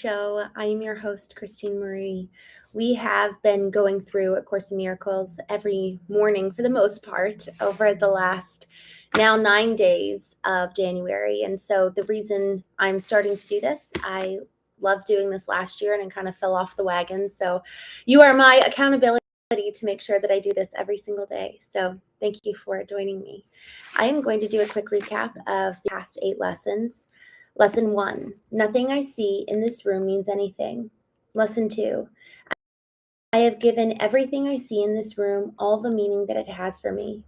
show. I am your host, Christene Marie. We have been going through A Course in Miracles every morning for the most part over the last now 9 days of January. And so the reason I'm starting to do this, I loved doing this last year and I kind of fell off the wagon. So you are my accountability to make sure that I do this every single day. So thank you for joining me. I am going to do a quick recap of the past 8 lessons. Lesson 1, nothing I see in this room means anything. Lesson 2, I have given everything I see in this room all the meaning that it has for me.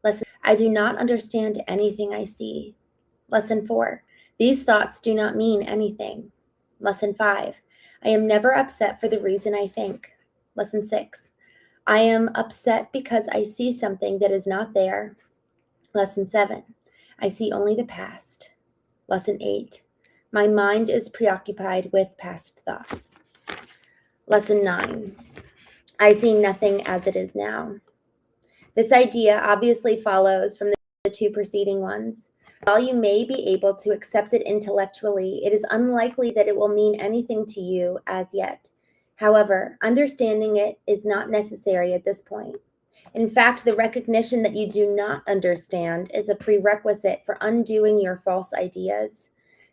Lesson, I do not understand anything I see. Lesson 4, these thoughts do not mean anything. Lesson 5, I am never upset for the reason I think. Lesson 6, I am upset because I see something that is not there. Lesson 7, I see only the past. Lesson 8, my mind is preoccupied with past thoughts. Lesson 9, I see nothing as it is now. This idea obviously follows from the 2 preceding ones. While you may be able to accept it intellectually, it is unlikely that it will mean anything to you as yet. However, understanding it is not necessary at this point. In fact, the recognition that you do not understand is a prerequisite for undoing your false ideas.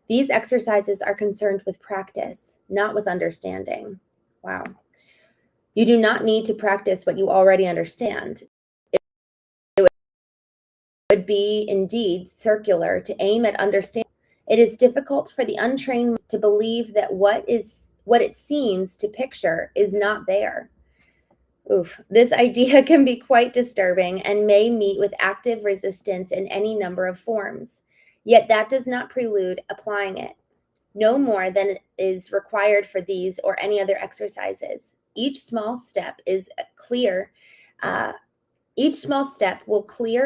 These exercises are concerned with practice, not with understanding. Wow. You do not need to practice what you already understand. It would be indeed circular to aim at understanding. It is difficult for the untrained to believe that what it seems to picture is not there. This idea can be quite disturbing and may meet with active resistance in any number of forms. Yet that does not prelude applying it, no more than is required for these or any other exercises. Each small step will clear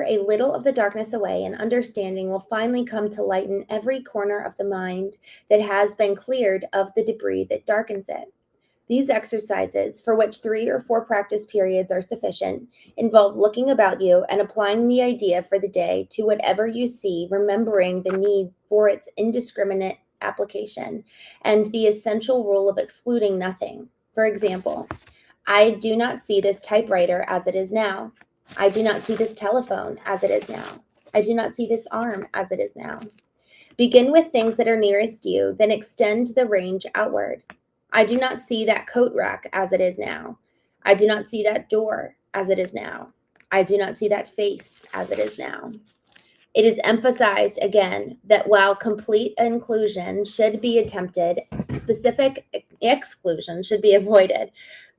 a little of the darkness away, and understanding will finally come to lighten every corner of the mind that has been cleared of the debris that darkens it. These exercises, for which 3 or 4 practice periods are sufficient, involve looking about you and applying the idea for the day to whatever you see, remembering the need for its indiscriminate application and the essential rule of excluding nothing. For example, I do not see this typewriter as it is now. I do not see this telephone as it is now. I do not see this arm as it is now. Begin with things that are nearest you, then extend the range outward. I do not see that coat rack as it is now. I do not see that door as it is now. I do not see that face as it is now. It is emphasized again that while complete inclusion should be attempted, specific exclusion should be avoided.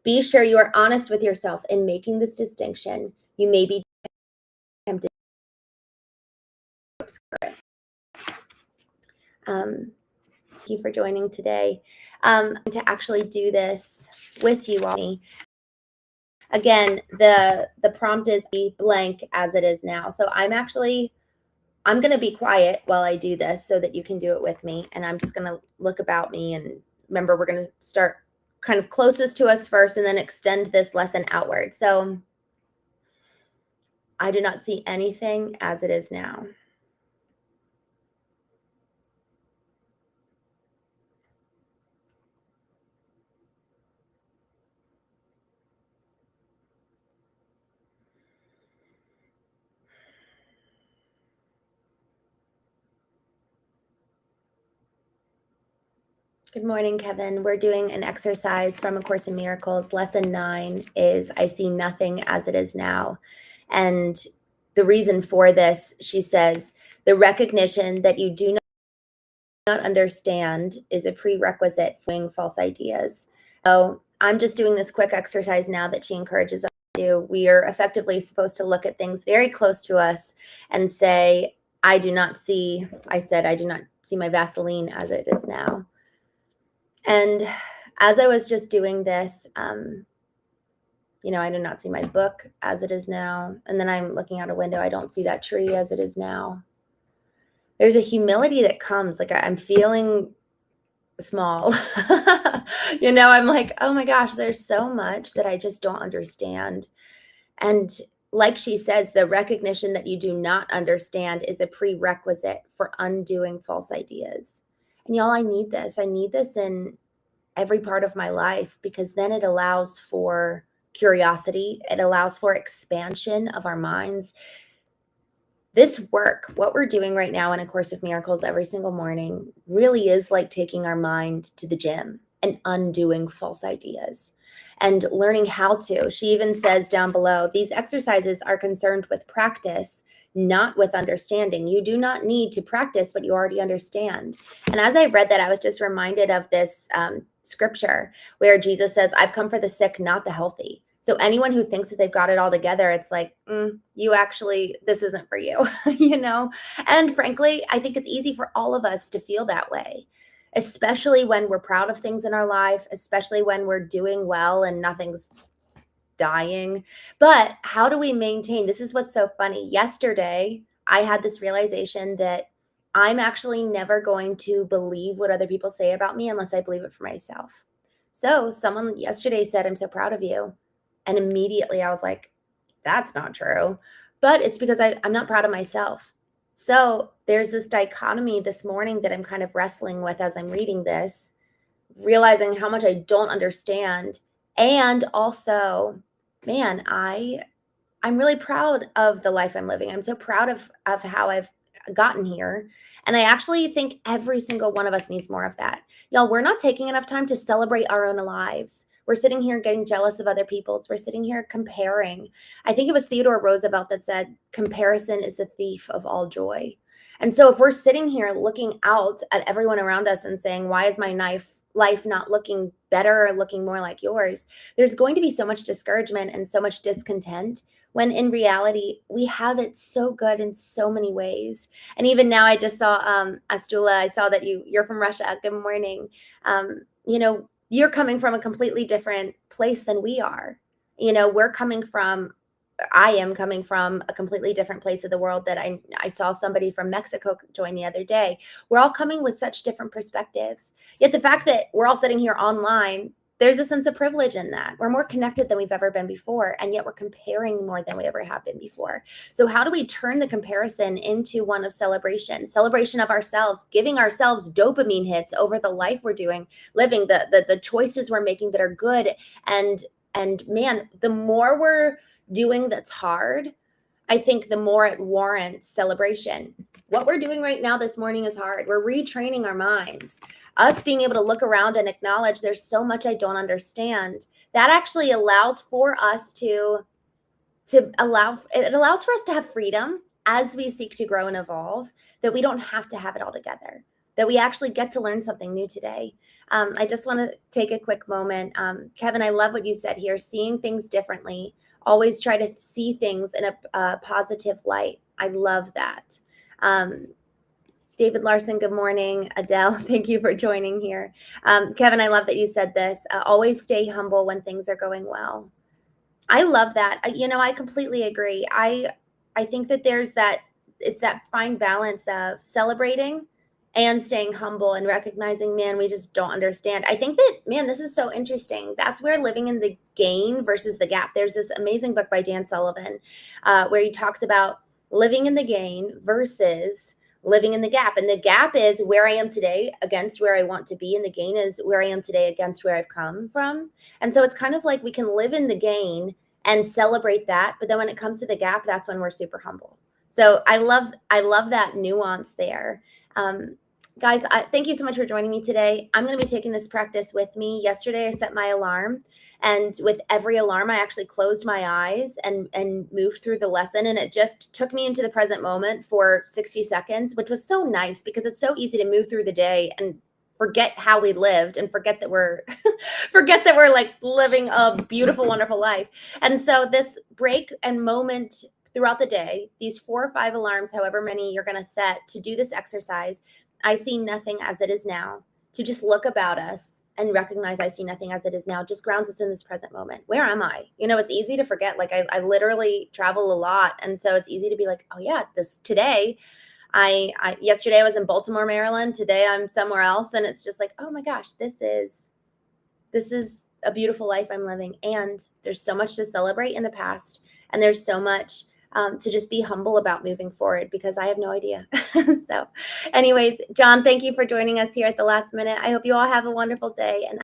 Be sure you are honest with yourself in making this distinction. You may be tempted to thank you for joining today. To actually do this with you all. Again, the prompt is be blank as it is now. So I'm going to be quiet while I do this so that you can do it with me. And I'm just going to look about me, and remember, we're going to start kind of closest to us first and then extend this lesson outward. So I do not see anything as it is now. Good morning, Kevin. We're doing an exercise from A Course in Miracles. Lesson 9 is I see nothing as it is now. And the reason for this, she says, the recognition that you do not understand is a prerequisite for doing false ideas. So I'm just doing this quick exercise now that she encourages us to do. We are effectively supposed to look at things very close to us and say, I do not see my Vaseline as it is now. And as I was just doing this, I do not see my book as it is now. And then I'm looking out a window. I don't see that tree as it is now. There's a humility that comes. Like I'm feeling small. I'm like, oh my gosh, there's so much that I just don't understand. And like she says, the recognition that you do not understand is a prerequisite for undoing false ideas. And y'all, I need this. I need this in every part of my life, because then it allows for curiosity. It allows for expansion of our minds. This work, what we're doing right now in A Course of Miracles every single morning, really is like taking our mind to the gym and undoing false ideas and learning how to. She even says down below, these exercises are concerned with practice, not with understanding. You do not need to practice what you already understand. And as I read that, I was just reminded of this scripture where Jesus says, I've come for the sick, not the healthy. So anyone who thinks that they've got it all together, it's like, you actually, this isn't for you, you know? And frankly, I think it's easy for all of us to feel that way, especially when we're proud of things in our life, especially when we're doing well and nothing's dying. But how do we maintain? This is what's so funny. Yesterday, I had this realization that I'm actually never going to believe what other people say about me unless I believe it for myself. So someone yesterday said, I'm so proud of you. And immediately I was like, that's not true. But it's because I'm not proud of myself. So there's this dichotomy this morning that I'm kind of wrestling with as I'm reading this, realizing how much I don't understand. And also, man, I'm really proud of the life I'm living. I'm so proud of how I've gotten here. And I actually think every single one of us needs more of that. Y'all, we're not taking enough time to celebrate our own lives. We're sitting here getting jealous of other people's. We're sitting here comparing. I think it was Theodore Roosevelt that said, comparison is the thief of all joy. And so if we're sitting here looking out at everyone around us and saying, why is my life not looking better or looking more like yours? There's going to be so much discouragement and so much discontent, when in reality, we have it so good in so many ways. And even now, I just saw Astula, I saw that you're from Russia. Good morning. You're coming from a completely different place than we are. I am coming from a completely different place of the world that I saw somebody from Mexico join the other day. We're all coming with such different perspectives. Yet the fact that we're all sitting here online, there's a sense of privilege in that. We're more connected than we've ever been before, and yet we're comparing more than we ever have been before. So how do we turn the comparison into one of celebration of ourselves, giving ourselves dopamine hits over the life we're living, the choices we're making that are good. And man, the more we're doing that's hard, I think the more it warrants celebration. What we're doing right now this morning is hard. We're retraining our minds. Us being able to look around and acknowledge there's so much I don't understand. That actually allows for us it allows for us to have freedom as we seek to grow and evolve, that we don't have to have it all together, that we actually get to learn something new today. I just want to take a quick moment. Kevin, I love what you said here, seeing things differently. Always try to see things in a positive light. I love that. David Larson, good morning. Adele, thank you for joining here. Kevin, I love that you said this. Always stay humble when things are going well. I love that. I completely agree. I think that it's that fine balance of celebrating and staying humble and recognizing, man, we just don't understand. I think that, man, this is so interesting. That's where living in the gain versus the gap. There's this amazing book by Dan Sullivan where he talks about living in the gain versus living in the gap. And the gap is where I am today against where I want to be. And the gain is where I am today against where I've come from. And so it's kind of like we can live in the gain and celebrate that. But then when it comes to the gap, that's when we're super humble. So I love that nuance there. Guys, thank you so much for joining me today. I'm going to be taking this practice with me. Yesterday, I set my alarm. And with every alarm, I actually closed my eyes and moved through the lesson. And it just took me into the present moment for 60 seconds, which was so nice because it's so easy to move through the day and forget how we lived and forget that we're like living a beautiful, wonderful life. And so this break and moment throughout the day, these 4 or 5 alarms, however many you're going to set to do this exercise, I see nothing as it is now, to just look about us and recognize I see nothing as it is now, just grounds us in this present moment. Where am I? It's easy to forget. Like I literally travel a lot. And so it's easy to be like, oh yeah, today, yesterday I was in Baltimore, Maryland. Today I'm somewhere else. And it's just like, oh my gosh, this is a beautiful life I'm living. And there's so much to celebrate in the past. And there's so much to just be humble about moving forward because I have no idea. So anyways, John, thank you for joining us here at the last minute. I hope you all have a wonderful day. And